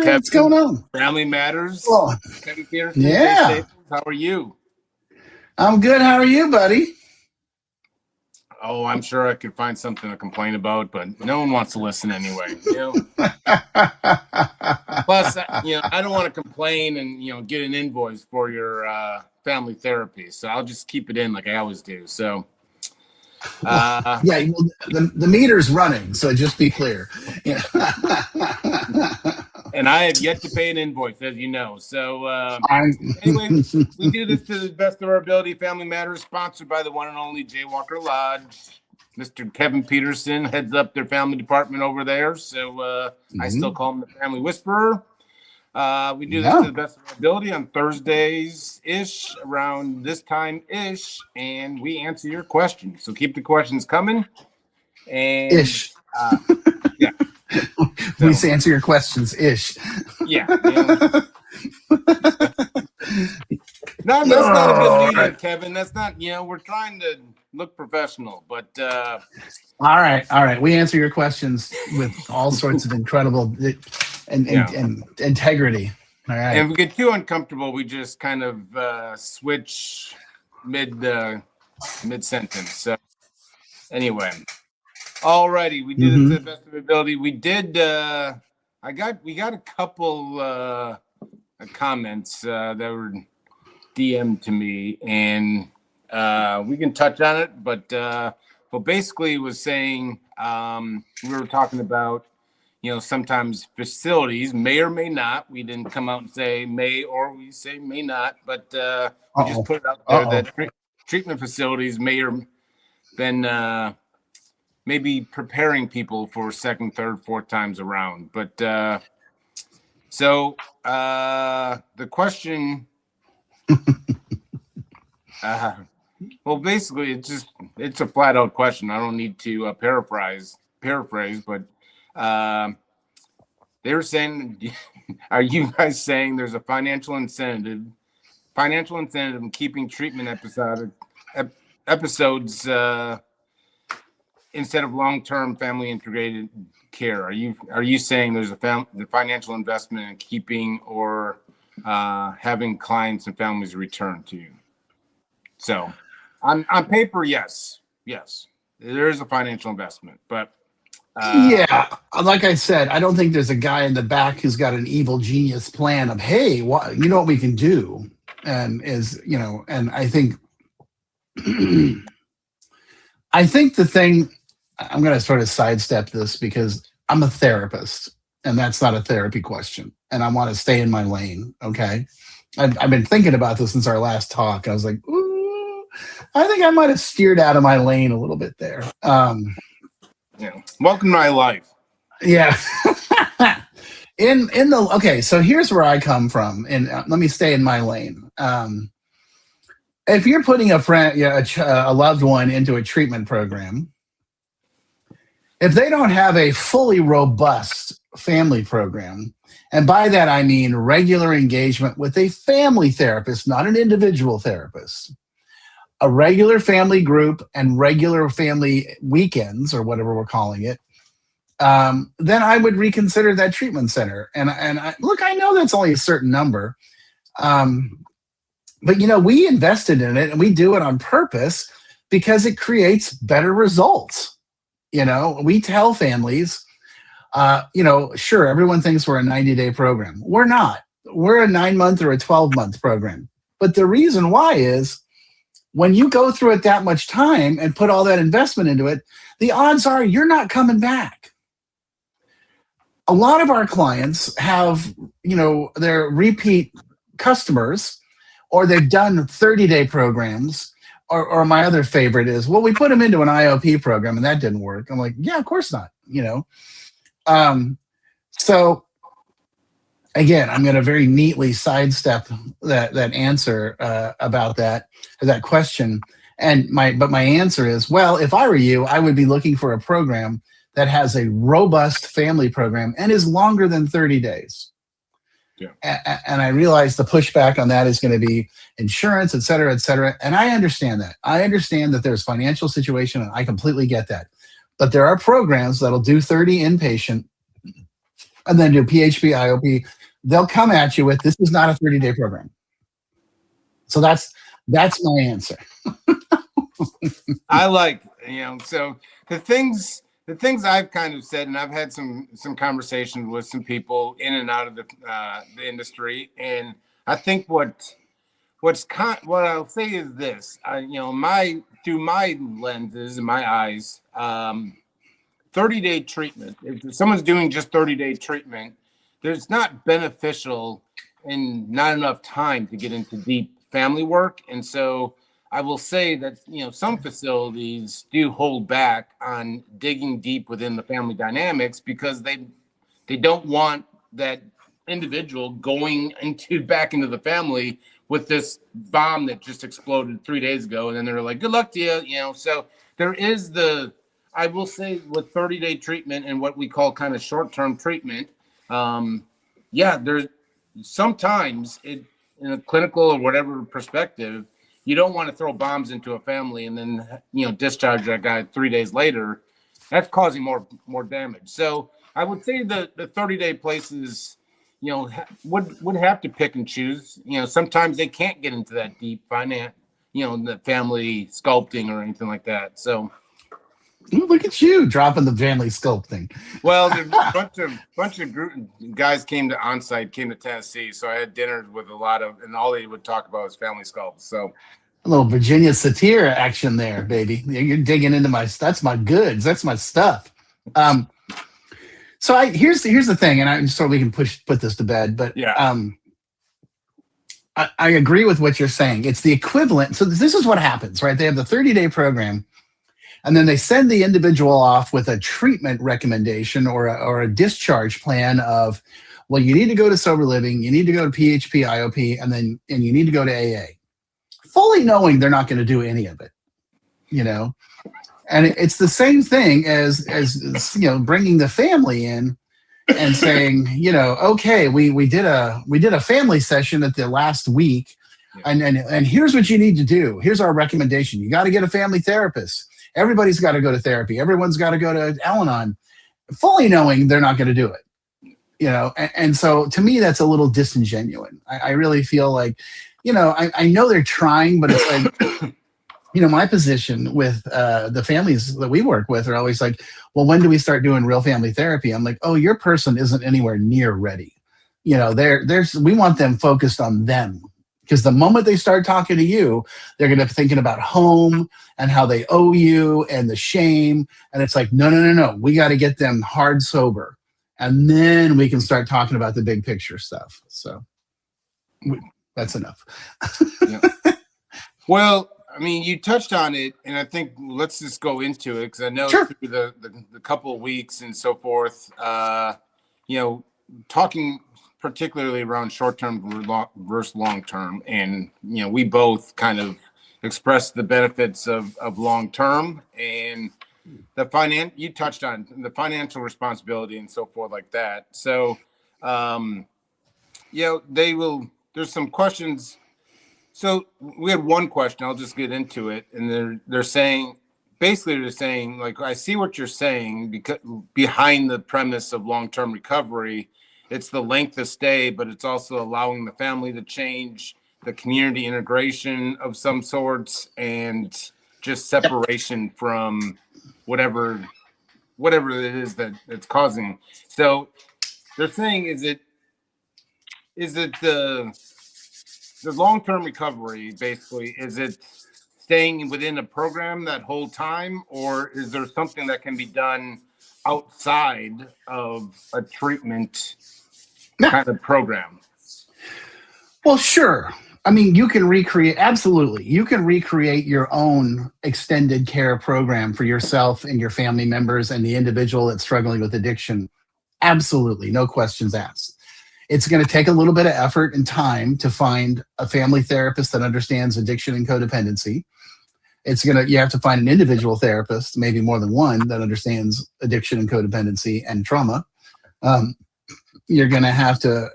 Kevin. What's going on? Family Matters. Oh, Kevin Petersen. yeah. How are you? I'm good. How are you, buddy? Oh, I'm sure I could find something to complain about, but no one wants to listen anyway. Plus, I don't want to complain and get an invoice for your family therapy, so I'll just keep it in like I always do. So, yeah, well, the meter's running, so just be clear. Yeah. And I have yet to pay an invoice, as you know. So, anyway, we do this to the best of our ability. Family Matters, sponsored by the one and only Jaywalker Lodge. Mr. Kevin Petersen heads up their family department over there. So, I still call him the Family Whisperer. We do this to the best of our ability on Thursdays-ish, around this time-ish, and we answer your questions. So keep the questions coming. And ish. Yeah. Please answer your questions, ish. Yeah. No, that's not a good lead, Kevin. That's not, we're trying to look professional, but all right. We answer your questions with all sorts of incredible and integrity. All right. And if we get too uncomfortable, we just kind of switch mid sentence. So anyway, alrighty, we did it to the best of our ability. We did. We got a couple comments that were DM'd to me, and we can touch on it. But basically, it was saying we were talking about sometimes facilities may or may not. We didn't come out and say may, or we say may not, but we just put it out there that treatment facilities may or been maybe preparing people for second, third, fourth times around. But so the question, well, basically, it's a flat out question. I don't need to paraphrase, but they were saying, are you guys saying there's a financial incentive in keeping treatment episodes instead of long-term family integrated care? Are you saying there's the financial investment in keeping or having clients and families return to you? So on paper, yes, there is a financial investment, but like I said, I don't think there's a guy in the back who's got an evil genius plan of, hey, what we can do, and and I think the thing, I'm going to sort of sidestep this because I'm a therapist, and that's not a therapy question, and I want to stay in my lane. Okay, I've been thinking about this since our last talk. I was like, ooh, I think I might have steered out of my lane a little bit there. Welcome to my life. Yeah. Okay, so here's where I come from, and let me stay in my lane. If you're putting a friend, a loved one into a treatment program, if they don't have a fully robust family program, and by that I mean regular engagement with a family therapist, not an individual therapist, a regular family group and regular family weekends, or whatever we're calling it, then I would reconsider that treatment center. And I know that's only a certain number, but we invested in it, and we do it on purpose because it creates better results. We tell families, sure, everyone thinks we're a 90-day program. We're not. We're a 9-month or a 12-month program. But the reason why is, when you go through it that much time and put all that investment into it, the odds are you're not coming back. A lot of our clients have, they're repeat customers, or they've done 30-day programs, or my other favorite is, well, we put them into an IOP program and that didn't work. I'm like, yeah, of course not. So again, I'm going to very neatly sidestep that answer about that question. But my answer is, well, if I were you, I would be looking for a program that has a robust family program and is longer than 30 days. Yeah. And I realize the pushback on that is going to be insurance, et cetera, et cetera. And I understand that. I understand that there's financial situation, and I completely get that. But there are programs that'll do 30 inpatient and then do PHP, IOP, they'll come at you with, this is not a 30-day program. So that's my answer. I like, so the things I've kind of said, and I've had some conversations with some people in and out of the industry, and I think what I'll say is this, through my lenses and my eyes, 30-day treatment. If someone's doing just 30-day treatment, there's not beneficial and not enough time to get into deep family work. And so I will say that, some facilities do hold back on digging deep within the family dynamics because they don't want that individual going back into the family with this bomb that just exploded 3 days ago. And then they're like, good luck to you, so there is I will say with 30-day treatment and what we call kind of short-term treatment, there's sometimes in a clinical or whatever perspective, you don't want to throw bombs into a family and then, discharge that guy 3 days later. That's causing more damage. So I would say the 30-day places, would have to pick and choose. Sometimes they can't get into that deep finance, the family sculpting or anything like that. So. Ooh, look at you dropping the family sculpting. Well, a bunch of guys came to Tennessee, so I had dinners with a lot of, and all they would talk about was family sculpts. So a little Virginia satire action there, baby. You're digging into that's my goods. That's my stuff. So here's the thing, and I'm so we can put this to bed. But yeah. I agree with what you're saying. It's the equivalent. So this is what happens, right? They have the 30-day program. And then they send the individual off with a treatment recommendation or a discharge plan of, well, you need to go to sober living, you need to go to PHP, IOP, and you need to go to AA, fully knowing they're not going to do any of it, And it's the same thing as bringing the family in and saying, okay, we did a family session at the last week, and here's what you need to do. Here's our recommendation. You got to get a family therapist. Everybody's got to go to therapy. Everyone's got to go to Al-Anon, fully knowing they're not going to do it. And so to me, that's a little disingenuous. I really feel like, I know they're trying, but it's like, my position with the families that we work with are always like, well, when do we start doing real family therapy? I'm like, oh, your person isn't anywhere near ready. We want them focused on them. Because the moment they start talking to you, they're going to be thinking about home and how they owe you and the shame. And it's like, no. We got to get them hard sober. And then we can start talking about the big picture stuff. So that's enough. Yeah. Well, I mean, you touched on it, and I think let's just go into it because I know Sure. through the couple of weeks and so forth, talking particularly around short-term versus long-term. And, we both kind of expressed the benefits of long-term and you touched on the financial responsibility and so forth like that. So, there's some questions. So we had one question, I'll just get into it. And they're saying, like, I see what you're saying because behind the premise of long-term recovery, it's the length of stay, but it's also allowing the family to change, the community integration of some sorts, and just separation from whatever it is that it's causing. So they're saying, is it the long-term recovery, basically, is it staying within a program that whole time, or is there something that can be done outside of a treatment kind of program? Well, sure. I mean, you can recreate your own extended care program for yourself and your family members and the individual that's struggling with addiction. Absolutely. No questions asked. It's going to take a little bit of effort and time to find a family therapist that understands addiction and codependency. You have to find an individual therapist, maybe more than one, that understands addiction and codependency and trauma. You're going to have to,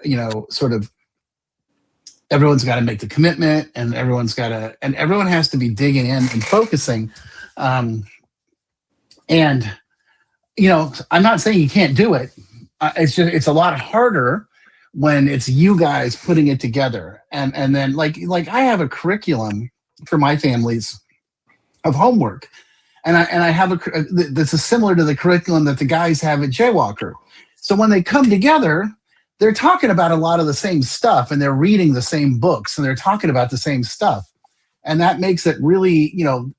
everyone's got to make the commitment, and everyone has to be digging in and focusing. I'm not saying you can't do it. it's a lot harder when it's you guys putting it together. And then like I have a curriculum for my families of homework. And I have that's similar to the curriculum that the guys have at Jaywalker. So when they come together, they're talking about a lot of the same stuff, and they're reading the same books, and they're talking about the same stuff. And that makes it really,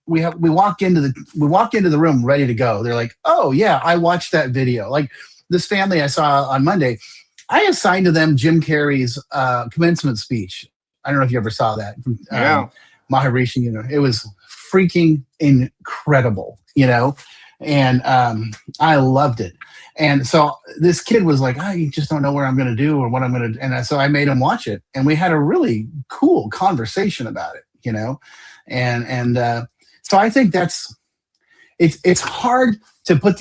we walk into the room ready to go. They're like, oh yeah, I watched that video. Like this family I saw on Monday, I assigned to them Jim Carrey's commencement speech. I don't know if you ever saw that. Yeah. Maharishi, it was freaking incredible, and I loved it. And so this kid was like, oh, you just don't know where I'm going to do or what I'm going to do. And so I made him watch it, and we had a really cool conversation about it, and so I think it's hard to put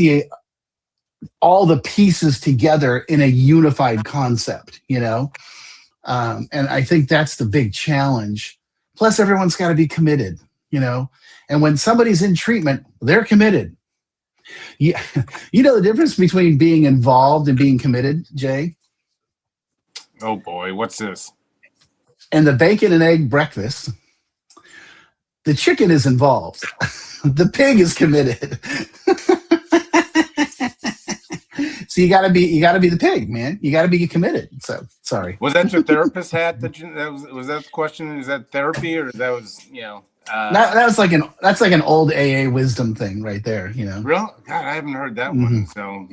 all the pieces together in a unified concept, and I think that's the big challenge. Plus, everyone's got to be committed, and when somebody's in treatment, they're committed. You know the difference between being involved and being committed, Jay? Oh boy, what's this? And the bacon and egg breakfast, the chicken is involved. The pig is committed. So you gotta be the pig, man. You gotta be committed. So sorry. Was that your therapist hat? Was that the question? Is that therapy, or that was that's like an old AA wisdom thing right there, Real? God, I haven't heard that one. So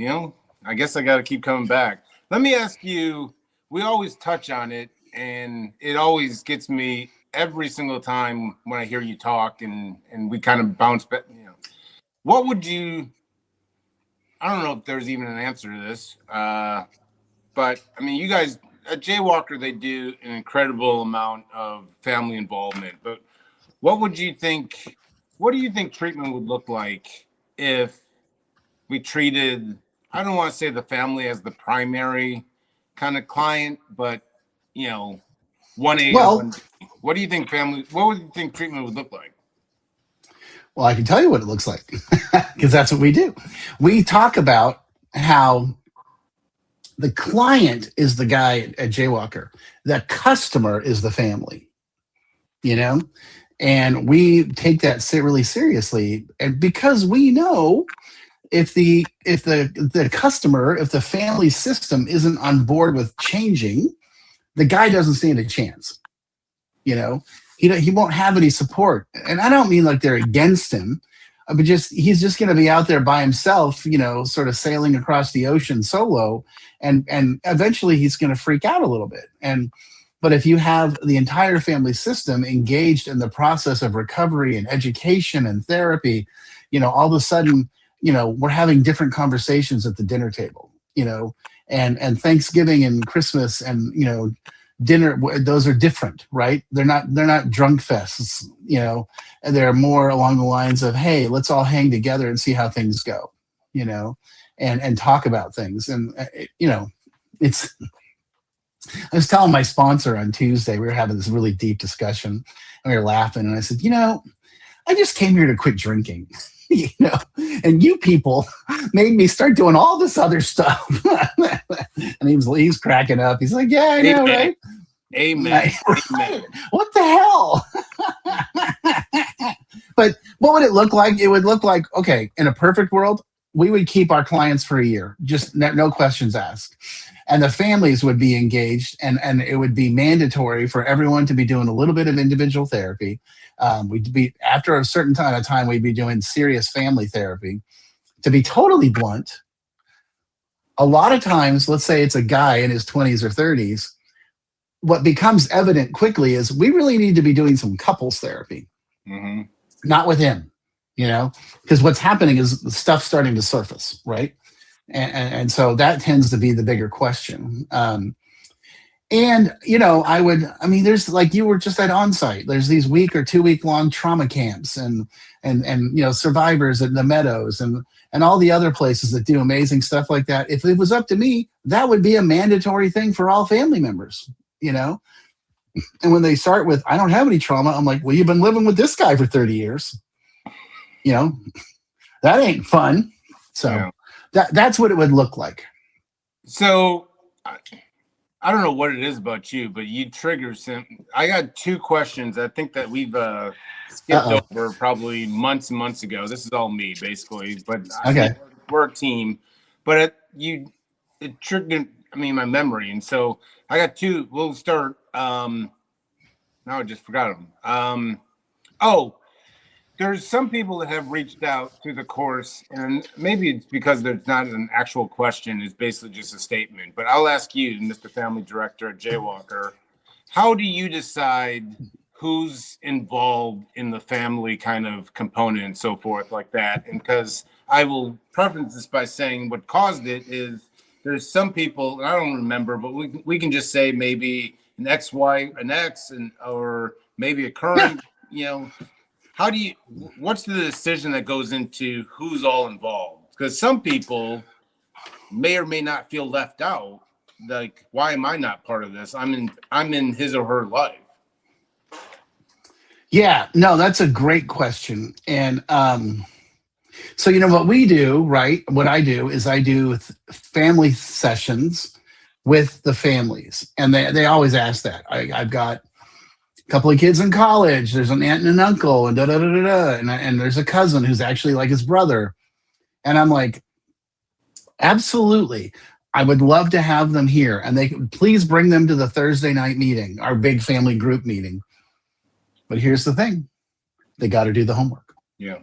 I guess I got to keep coming back. Let me ask you. We always touch on it, and it always gets me every single time when I hear you talk, and we kind of bounce back. What would you? I don't know if there's even an answer to this, but I mean, you guys at Jaywalker, they do an incredible amount of family involvement. But what do you think treatment would look like if we treated? I don't want to say the family as the primary kind of client, but 1A. Well, what do you think what would you think treatment would look like? Well, I can tell you what it looks like because that's what we do. We talk about how the client is the guy at Jaywalker. The customer is the family, and we take that really seriously. And because we know if the customer, if the family system isn't on board with changing, the guy doesn't stand a chance. He won't have any support. And I don't mean like they're against him, but he's just going to be out there by himself, sort of sailing across the ocean solo. And eventually he's going to freak out a little bit. But if you have the entire family system engaged in the process of recovery and education and therapy, all of a sudden, we're having different conversations at the dinner table, and Thanksgiving and Christmas and, dinner, those are different, right? They're not drunk fests, and they're more along the lines of, hey, let's all hang together and see how things go, and talk about things. And it's, I was telling my sponsor on Tuesday, we were having this really deep discussion and we were laughing, and I said, I just came here to quit drinking. And you people made me start doing all this other stuff. And he's cracking up. He's like, yeah, I know, right? Amen. Amen. What the hell? But what would it look like? It would look like, okay, in a perfect world, we would keep our clients for a year, just no questions asked. And the families would be engaged, and it would be mandatory for everyone to be doing a little bit of individual therapy. We'd be, after a certain time, we'd be doing serious family therapy. To be totally blunt, a lot of times, let's say it's a guy in his 20s or 30s, what becomes evident quickly is we really need to be doing some couples therapy, not with him, because what's happening is the stuff's starting to surface, right? And so that tends to be the bigger question. There's, like, you were just at Onsite, there's these week or 2 week long trauma camps and survivors at the Meadows and all the other places that do amazing stuff like that. If it was up to me, that would be a mandatory thing for all family members, And when they start with, I don't have any trauma, I'm like, well, you've been living with this guy for 30 years. That ain't fun. So that's what it would look like. So I don't know what it is about you, but you trigger some. I got two questions. I think that we've skipped over probably months and months ago. This is all me basically, but Okay. we're a team. But it triggered. I mean, my memory, and so I got two. We'll start. Now I just forgot them. Oh, there's some people that have reached out through the course, and maybe it's because there's not an actual question, it's basically just a statement. But I'll ask you, Mr. Family Director at Jaywalker, how do you decide who's involved in the family kind of component and so forth like that? And because I will preface this by saying what caused it is there's some people, and I don't remember, but we can just say maybe an ex-wife, an ex, and or maybe a current, how do you, what's the decision that goes into who's all involved? Because some people may or may not feel left out. Like, why am I not part of this? I'm in his or her life. Yeah, no, that's a great question. And so, what we do, right? What I do is I do family sessions with the families. And they always ask that. I've got couple of kids in college. There's an aunt and an uncle, and and there's a cousin who's actually like his brother. And I'm like, absolutely, I would love to have them here, and they please bring them to the Thursday night meeting, our big family group meeting. But here's the thing: they got to do the homework. Yeah,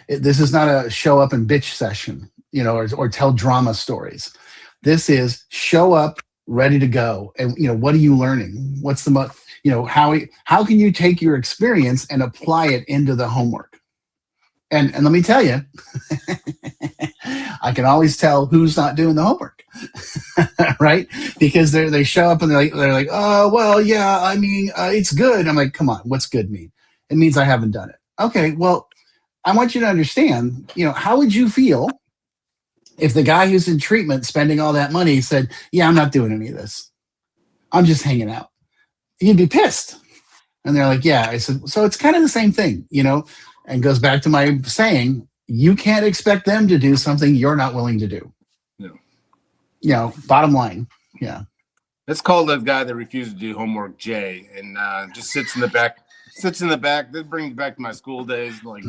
this is not a show up and bitch session, or tell drama stories. This is show up, ready to go, and what are you learning? What's the most how can you take your experience and apply it into the homework? And let me tell you, I can always tell who's not doing the homework, right? Because they show up and they're like, oh well, yeah, I mean, it's good. I'm like, come on, what's good mean? It means I haven't done it. Okay, well, I want you to understand, how would you feel if the guy who's in treatment spending all that money said, yeah, I'm not doing any of this. I'm just hanging out. You'd be pissed. And they're like, yeah. I said, so it's kind of the same thing, and goes back to my saying, you can't expect them to do something you're not willing to do. No. Bottom line. Yeah. Let's call the guy that refused to do homework Jay, and just sits in the back. That brings back to my school days. Like,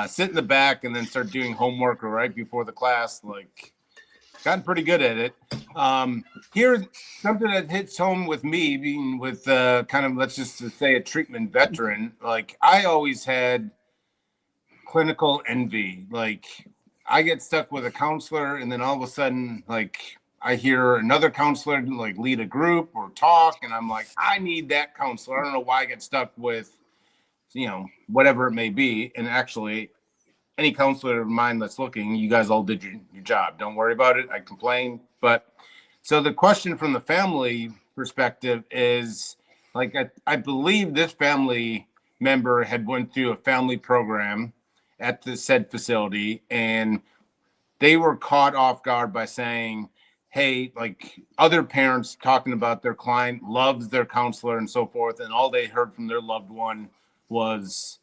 sit in the back and then start doing homework right before the class. Like, gotten pretty good at it. Here's something that hits home with me, being with kind of, let's just say, a treatment veteran. Like, I always had clinical envy. Like, I get stuck with a counselor, and then all of a sudden, like, I hear another counselor like lead a group or talk, and I'm like, I need that counselor. I don't know why I get stuck with, whatever it may be. And actually, any counselor of mine that's looking, you guys all did your job. Don't worry about it. I complain. But so the question from the family perspective is, like, I believe this family member had went through a family program at the said facility, and they were caught off guard by saying, hey, like, other parents talking about their client loves their counselor and so forth, and all they heard from their loved one was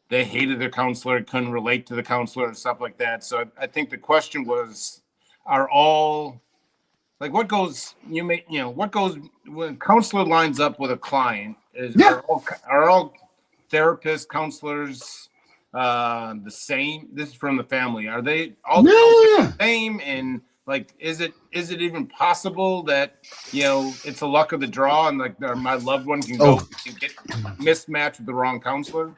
they hated their counselor, couldn't relate to the counselor and stuff like that. So I think the question was, are all, like, what goes when a counselor lines up with a client, are all therapists, counselors the same? This is from the family. Are they all the same? And like, is it even possible that it's a luck of the draw, and like my loved one can go and get mismatched with the wrong counselor?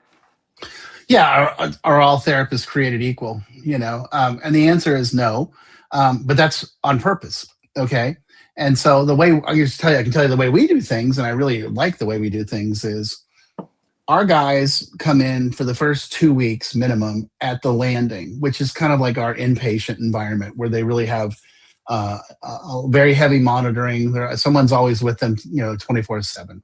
Yeah, are all therapists created equal? And the answer is no, but that's on purpose. Okay, and so the way I can tell you the way we do things, and I really like the way we do things, is our guys come in for the first 2 weeks minimum at the landing, which is kind of like our inpatient environment where they really have a very heavy monitoring. Someone's always with them, 24/7.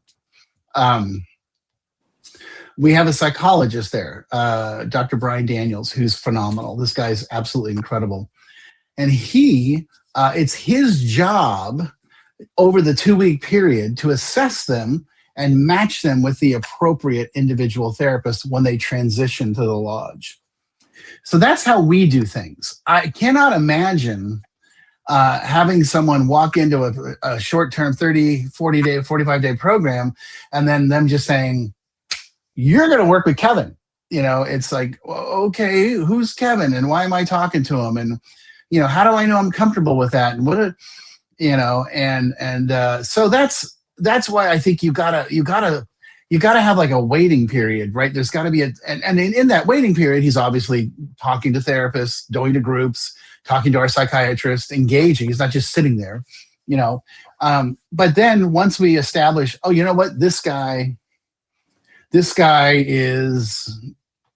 We have a psychologist there, Dr. Brian Daniels, who's phenomenal. This guy's absolutely incredible. And it's his job over the 2-week period to assess them and match them with the appropriate individual therapist when they transition to the lodge. So that's how we do things. I cannot imagine having someone walk into a short-term 30, 40-day, 45-day program, and then them just saying, you're going to work with Kevin. It's like, okay, who's Kevin and why am I talking to him? And, how do I know I'm comfortable with that? And so that's why I think you gotta have like a waiting period, right? There's gotta be and in that waiting period, he's obviously talking to therapists, going to groups, talking to our psychiatrist, engaging. He's not just sitting there, but then once we establish, oh, you know what, this guy is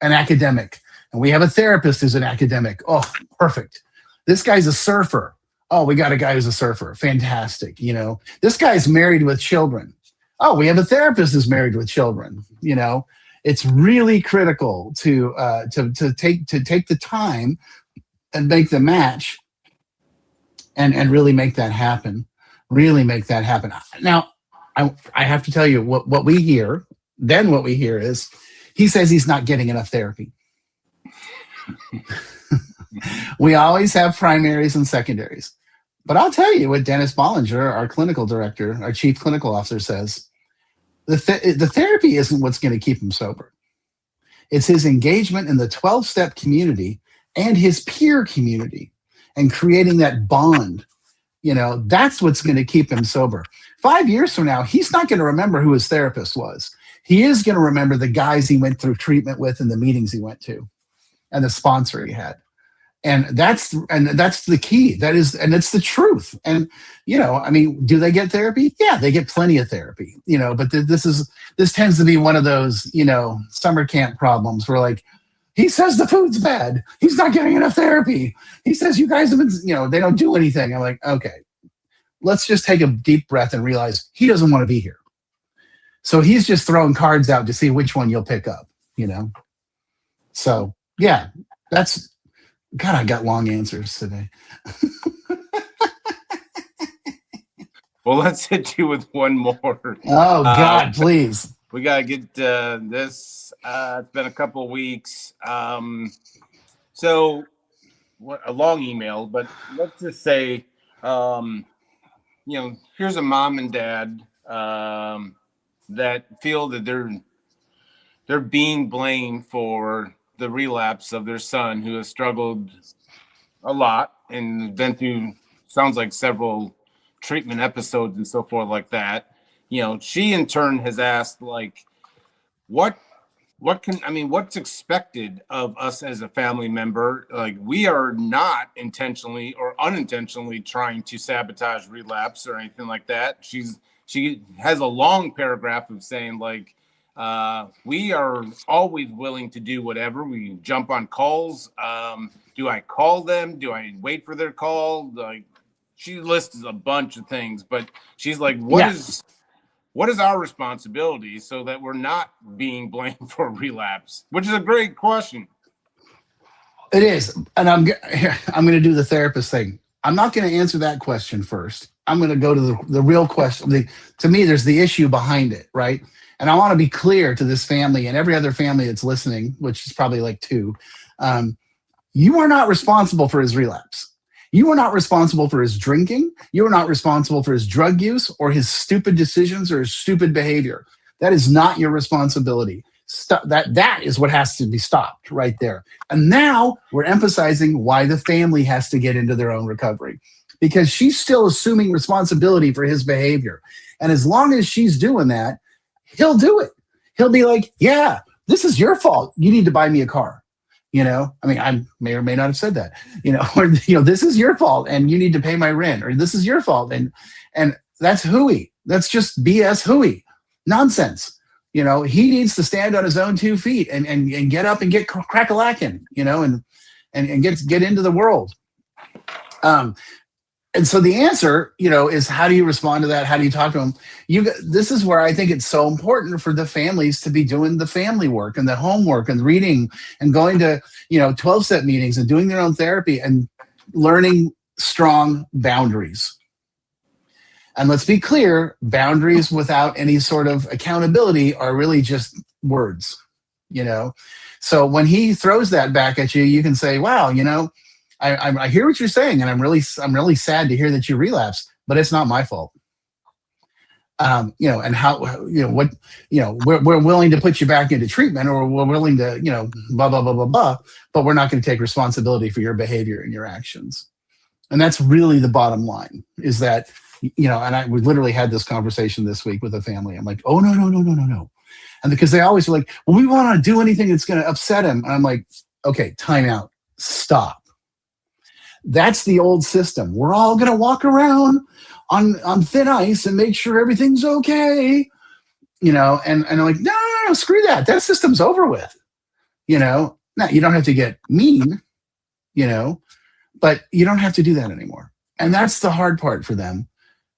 an academic, and we have a therapist who's an academic. Oh, perfect. This guy's a surfer. Oh, we got a guy who's a surfer. Fantastic. This guy's married with children. Oh, we have a therapist who's married with children. It's really critical to take the time and make the match and really make that happen. Really make that happen. Now, I have to tell you what we hear. Then what we hear is he says he's not getting enough therapy. We always have primaries and secondaries. But I'll tell you what Dennis Bollinger, our clinical director, our chief clinical officer, says. The therapy isn't what's going to keep him sober. It's his engagement in the 12-step community and his peer community and creating that bond. That's what's going to keep him sober. 5 years from now, he's not going to remember who his therapist was. He is going to remember the guys he went through treatment with and the meetings he went to and the sponsor he had. And that's the key. And it's the truth. And, do they get therapy? Yeah, they get plenty of therapy, but this tends to be one of those, summer camp problems where like, he says the food's bad. He's not getting enough therapy. He says you guys have been, they don't do anything. I'm like, okay, let's just take a deep breath and realize he doesn't want to be here. So he's just throwing cards out to see which one you'll pick up, So yeah, God, I got long answers today. Well, let's hit you with one more. Oh, God, please. We got to get this. It's been a couple of weeks. So a long email, but let's just say, here's a mom and dad that feel that they're being blamed for the relapse of their son, who has struggled a lot and been through, sounds like, several treatment episodes and so forth like that. She in turn has asked, like, what's expected of us as a family member? Like, we are not intentionally or unintentionally trying to sabotage relapse or anything like that. She has a long paragraph of saying, like, we are always willing to do whatever. We jump on calls. Do I call them? Do I wait for their call? Like, she lists a bunch of things, but she's like, what is our responsibility so that we're not being blamed for relapse? Which is a great question. It is. And I'm going to do the therapist thing. I'm not going to answer that question first. I'm going to go to the real question. To me, there's the issue behind it, right? And I want to be clear to this family and every other family that's listening, which is probably like two. You are not responsible for his relapse. You are not responsible for his drinking. You are not responsible for his drug use or his stupid decisions or his stupid behavior. That is not your responsibility. That is what has to be stopped right there. And now we're emphasizing why the family has to get into their own recovery, because she's still assuming responsibility for his behavior. And as long as she's doing that, he'll do it. He'll be like, yeah, this is your fault. You need to buy me a car. I may or may not have said that, or, this is your fault and you need to pay my rent, or this is your fault. And that's hooey. That's just BS hooey nonsense. He needs to stand on his own 2 feet and get up and get crack-a-lacking, and get into the world. And so the answer, is how do you respond to that? How do you talk to them? This is where I think it's so important for the families to be doing the family work and the homework and reading and going to, 12-step meetings and doing their own therapy and learning strong boundaries. And let's be clear, boundaries without any sort of accountability are really just words, So when he throws that back at you, you can say, wow, I hear what you're saying, and I'm really sad to hear that you relapsed, but it's not my fault. And how, what, we're willing to put you back into treatment, or we're willing to, blah, blah, blah, blah, blah, but we're not going to take responsibility for your behavior and your actions. And that's really the bottom line, is that, and we literally had this conversation this week with a family. I'm like, oh, no, no, no, no, no, no. And because they always are like, well, we want to do anything that's going to upset him. And I'm like, okay, time out, stop. That's the old system. We're all going to walk around on thin ice and make sure everything's okay, and I'm like, no, screw that. That system's over with, Now, you don't have to get mean, but you don't have to do that anymore. And that's the hard part for them,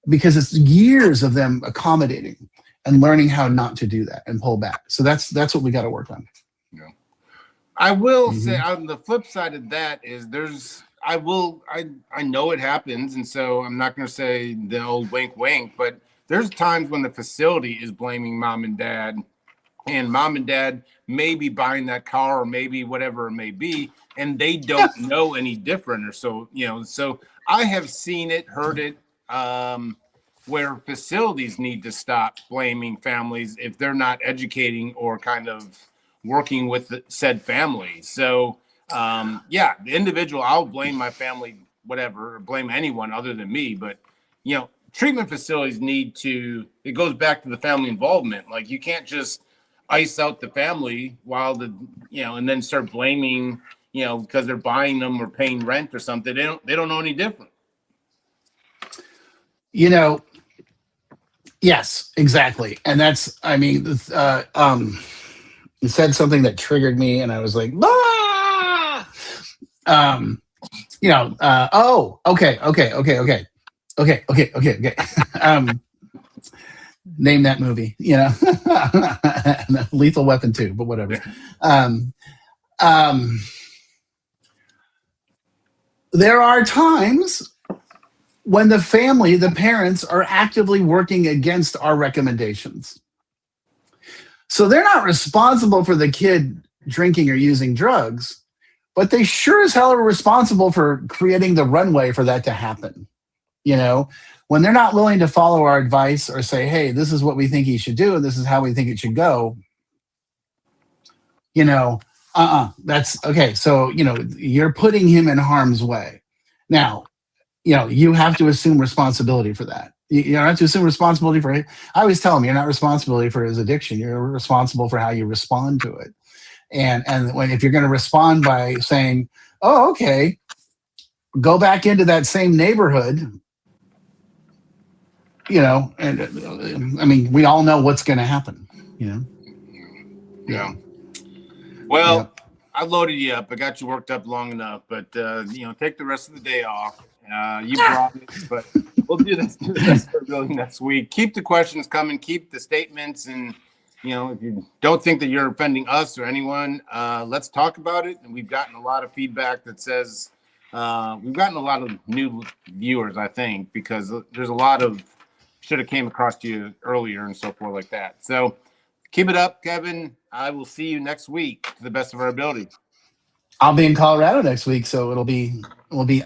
because it's years of them accommodating and learning how not to do that and pull back. So that's what we got to work on. Yeah. I will say, on the flip side of that is I know it happens, and so I'm not going to say the old wink, wink, but there's times when the facility is blaming mom and dad, and mom and dad may be buying that car, or maybe whatever it may be, and they don't know any different, or so, so I have seen it, heard it, where facilities need to stop blaming families if they're not educating or kind of working with the said family. So the individual, I'll blame my family, whatever, or blame anyone other than me. But, treatment facilities it goes back to the family involvement. Like, you can't just ice out the family while and then start blaming, because they're buying them or paying rent or something. They don't know any different. Yes, exactly. And that's, you said something that triggered me, and I was like, okay. Name that movie, Lethal Weapon 2, but whatever. There are times when the parents are actively working against our recommendations. So they're not responsible for the kid drinking or using drugs, but they sure as hell are responsible for creating the runway for that to happen. When they're not willing to follow our advice or say, hey, this is what we think he should do, and this is how we think it should go, that's okay. So, you're putting him in harm's way. Now, you have to assume responsibility for that. You don't have to assume responsibility for it. I always tell him, you're not responsible for his addiction. You're responsible for how you respond to it. And if you're going to respond by saying, oh, okay, go back into that same neighborhood, and we all know what's going to happen, Yeah. Well, yeah. I loaded you up. I got you worked up long enough, but take the rest of the day off. You brought it, but we'll do this next week. Keep the questions coming. Keep the statements, and if you don't think that you're offending us or anyone, let's talk about it. And we've gotten a lot of feedback that says we've gotten a lot of new viewers, I think, because there's a lot of should have came across to you earlier and so forth like that. So keep it up, Kevin. I will see you next week to the best of our ability. I'll be in Colorado next week, so we'll be